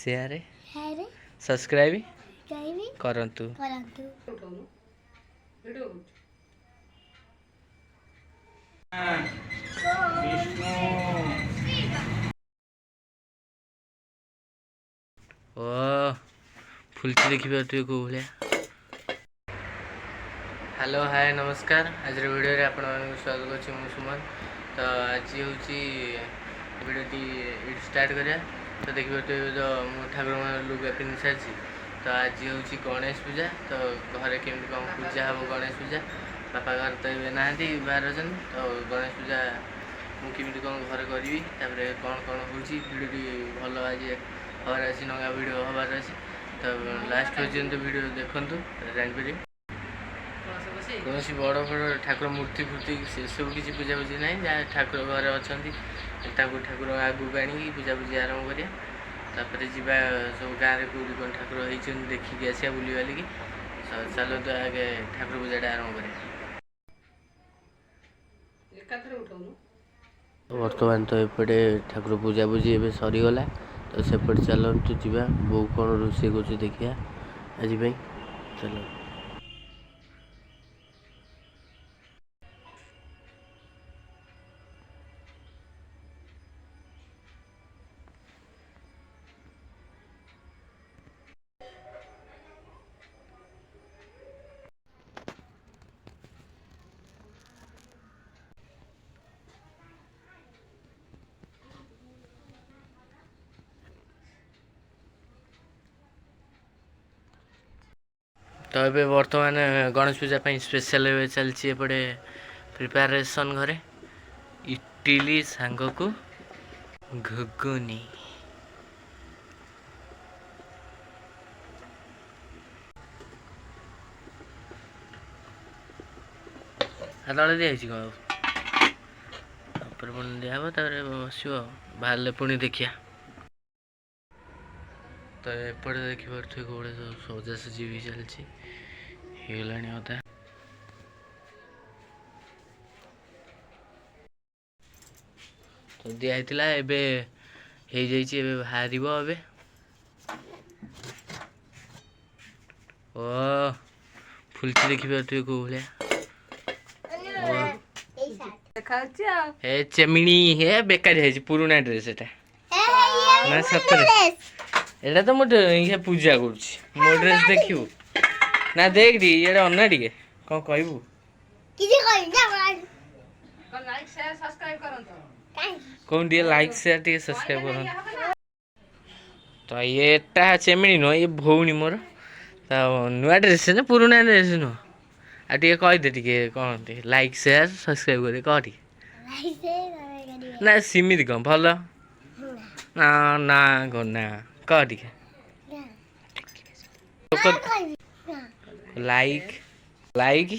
Share subscribe करंतु। ओ फुलची देखिए कौ भाया। हेलो हाय नमस्कार। आज वीडियो रे आपण स्वागत अच्छी मु सुमन। तो आज हूँ वीडियो स्टार्ट करिया। तो देखिए तो ठाकुर लुगा पिंधि सारी। तो आज हूँ गणेश पूजा। तो घरे केमती कौन पूजा हम गणेश पूजा बापा घर तो ये ना बाहर अच्छा। तो गणेश पूजा मुझे कौन घर करी कौन कौन हो भिडियो भल आज हबार अच्छी नगा भिड हबार अच्छे। तो लास्ट पर्यंत वीडियो देखूँ जापर कौन बड़ बड़ ठाकुर मूर्ति फूर्ति से सब किसी पूजा पूजी ना जहाँ ठाकुर घरे अच्छा ठाकुर आगू आनी पूजा पूजी आरंभ करिया। तापर जीवा सब गाँव में कौटी कौन ठाकुर होती देखिकी आसिया बुली बालिकी। चलो तो आगे ठाकुर पूजाटा आरंभ करिया। बर्तमान तो एपटे ठाकुर पूजा पूजी ए सरीगला। तो सेपटे चलतु जा बो कौन रोषे कर देखिया आज चलो। तो ये बर्तमान गणेश पूजा स्पेशल चलती एपटे प्रिपेरेसन घरे इडली सांग को घुगुनी। तले दिखाई कौन पुणी दिहब बस बाहर पुणी देखिया। तो एपटे देखिए कौड़े सब सजासजी भी चलती अधा। तो दिखाई बाहर ओ फुलची देखिए कौ भाया चेमिनी हे बेकार पुराना ड्रेस ना सतरे एटा तो मुझे ये पूजा कर मो ड्रेस देखू ना देख दी ये अन्ना टे कौन कहबू कौन टे लाइक शेयर टे सब्सक्राइब कर। तो ये चेमिनी नुह ये भौणी मोर तो नुआ ड्रेस ना पुराना ड्रेस नुह आ कहीदे टे कौन लाइक शेयर सब्सक्राइब करे कह ना सिमित कौन भल ना ना ना कह टे लाइक लाइक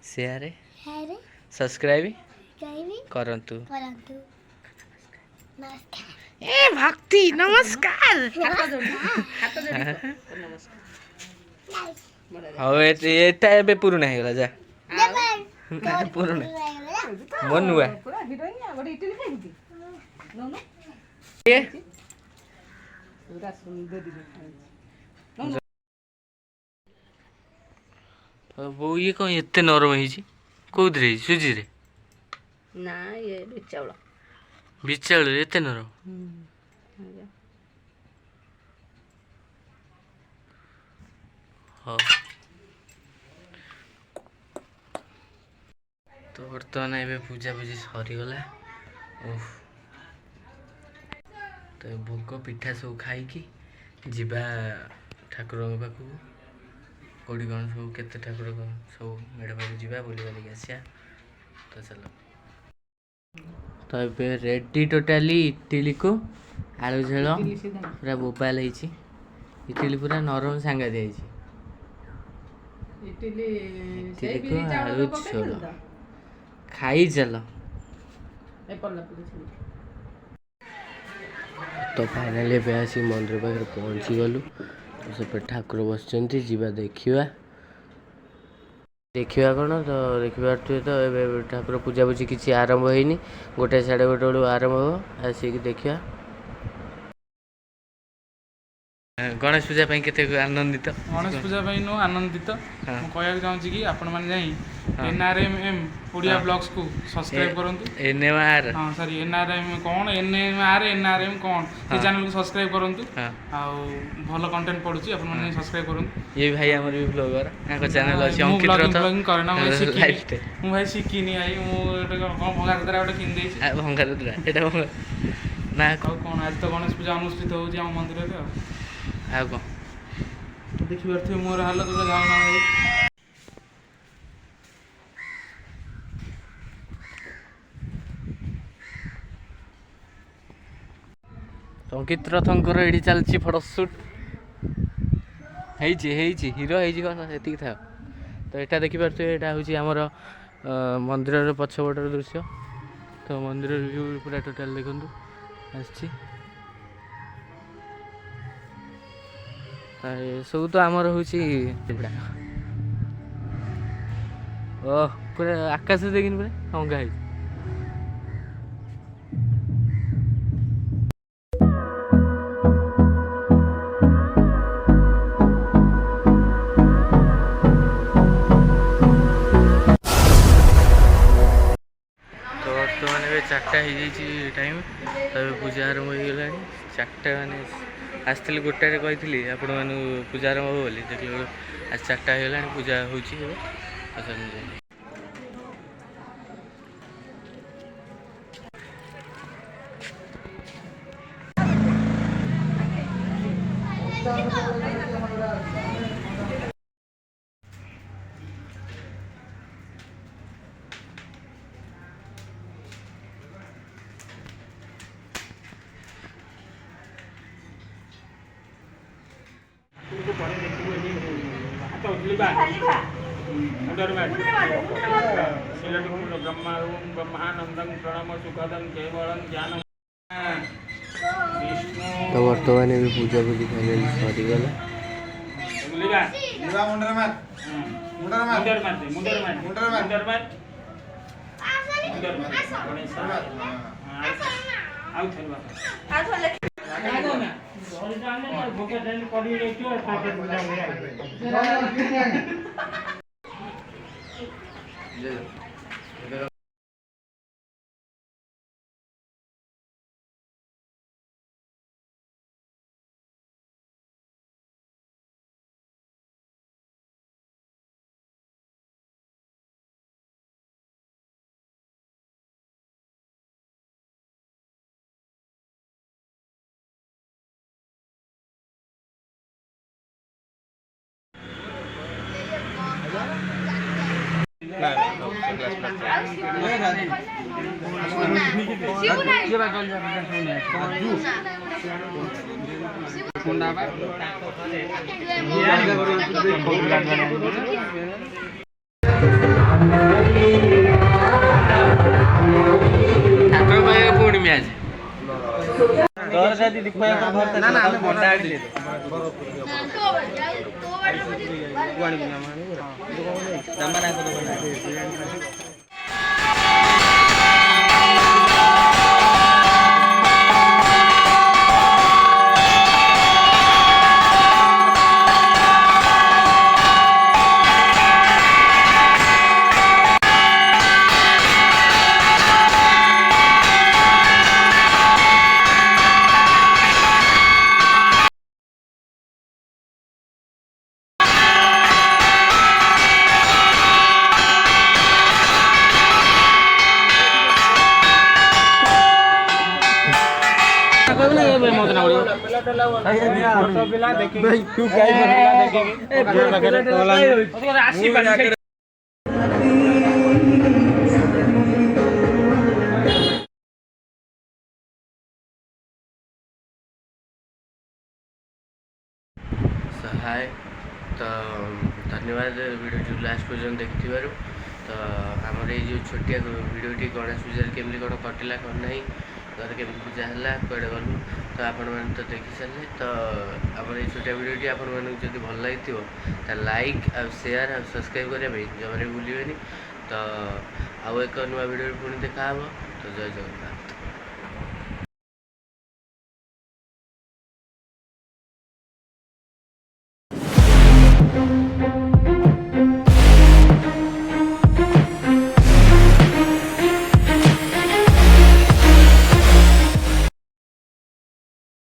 शेयर सब्सक्राइब करंतु। ए भक्ति नमस्कार। हाँ ये पुराना है जा पुराना मन नुआ बो ये कौन एत नरम कौन सुजी रे ना ये चाउल बिचाउल एत नरम। हाँ तो बर्तमान ये पूजा पूजी सरीगला। तो भोग पिठा सब खाई जीवा ठाकुर पाखु कौटी कौन सब केते ठाकुर सब मेढ़ पाक जा बुली बालिक आसिया। तो चलो तो ये रेडी टोटाली इडली को आलू झोल पूरा बोबाल इडली पूरा नरम सांगा दी इडली को आलू झोल खाई चल। तो फाइनाली आसिक मंदिर पाखे पहुँची गलु। तो से ठाकुर बस जा देखा देखा कौन तो देखिए तो ये ठाकुर पूजा पूजी किसी आरंभ होनी 1 साढ़े 1 बेलू आरंभ हो आसिक देखा। गणेश पूजा ପାଇଁ କେତେ ଆନନ୍ଦିତ? ଗଣେଶ ପୂଜା ପାଇଁ ମୁଁ ଆନନ୍ଦିତ। ହଁ। ମୁଁ କହିବାକୁ ଚାହୁଁଛି କି ଆପଣମାନେ ଯାଇ ହଁ। NRMM ଓଡ଼ିଆ ହଁ। ବ୍ଲଗ୍ସକୁ ସବସ୍କ୍ରାଇବ୍ କରନ୍ତୁ। NMR ହଁ ସରି NRM କ'ଣ NRM କ'ଣ ସେ ହଁ। ଚ୍ୟାନେଲକୁ ସବସ୍କ୍ରାଇବ୍ କରନ୍ତୁ। ହଁ। ଆଉ ଭଲ କଣ୍ଟେଣ୍ଟ ପଡ଼ୁଛି ଆପଣମାନେ ଯାଇ ସବସ୍କ୍ରାଇବ୍ କରନ୍ତୁ। ଇଏ ଭାଇ ଆମର ବି ବ୍ଲଗର, ତାଙ୍କ ଚ୍ୟାନେଲ୍ ଅଛି ମୁଁ ଅଙ୍କିତ ରଥ ବ୍ଲଗିଂ କରେ ନା, ଭାଇ ଶିଖିନି। ଲାଇଫଷ୍ଟାଇଲ୍। ମୁଁ ଭାଇ ଶିଖିନି ଭାଇ, ମୁଁ ଗୋଟେ କ'ଣ ଭଙ୍ଗା କତରା ଗୋଟେ କିଣି ଦେଇଛି। ଭଙ୍ଗାରୁଦ୍ରା ଏଇଟା ନା ଆଉ କ'ଣ ଆଜି ତ ଗଣେଶ ପୂଜା ଅନୁଷ୍ଠିତ ହେଉଛି ଆମ ମନ୍ଦିରରେ। ଆଉ କ'ଣ ଦେଖିପାରୁଥିବେ ମୋର ହାଲତ ପୁରା ଝାଉଣା ଭାଇ। ଅଙ୍କିତ ରଥଙ୍କର ଏଇଠି ଚାଲିଛି ଫଟୋ ସୁଟ୍। ହେଇଛି ହିରୋ ହେଇଛି କ'ଣ ସେତିକି ଥାଉ। ତ ଏଇଟା ଦେଖିପାରୁଥିବେ, ଏଇଟା ହେଉଛି ଆମର ମନ୍ଦିରର ପଛପଟର ଦୃଶ୍ୟ। ତ ମନ୍ଦିରର ଭ୍ୟୁ ପୁରା ଟୋଟାଲ୍ ଦେଖନ୍ତୁ ଆସିଛି। ଏସବୁ ତ ଆମର ହେଉଛି ପୁରା ଆକାଶ ଦେଖିନି ପୁରା ଭଙ୍ଗା ହେଇଛି। ବର୍ତ୍ତମାନ ଏବେ 4ଟା ହେଇଯାଇଛି ଟାଇମ୍। ତ ଏବେ ପୂଜା ଆରମ୍ଭ ହେଇଗଲାଣି। 4ଟା ମାନେ ଆସିଥିଲି 1ଟାରେ କହିଥିଲି ଆପଣମାନଙ୍କୁ ପୂଜା ଆରମ୍ଭ ହେବ ବୋଲି, ଦେଖିଲା ବେଳକୁ ଆଜି 4ଟା ହେଇଗଲାଣି। ପୂଜା ହେଉଛି ଏବେ। ତ ବର୍ତ୍ତମାନ ଏବେ ପୂଜାପୂଜି ଫାଇନାଲି ସରିଗଲା। ପୁଣି ମ୍ୟାଚ୍ हाय। तो धन्यवाद वीडियो लास्ट पर्यटन देखिथिबारु। तो आमर ये जो छोटिया वीडियोटी गणेश पूजा केमती कौन कटिला कौन ना घर केमती पूजा है कड़े गलु तो आपण मैंने तो देखी सारे। तो आमर ये छोटिया वीडियोटी आपण मानक जब भल लगी लाइक आ शेयर आ सब्सक्राइब करने जमारे भूलें। तो आउ एक नुआ वीडियो पुणी देखा। तो जय जगन्नाथ।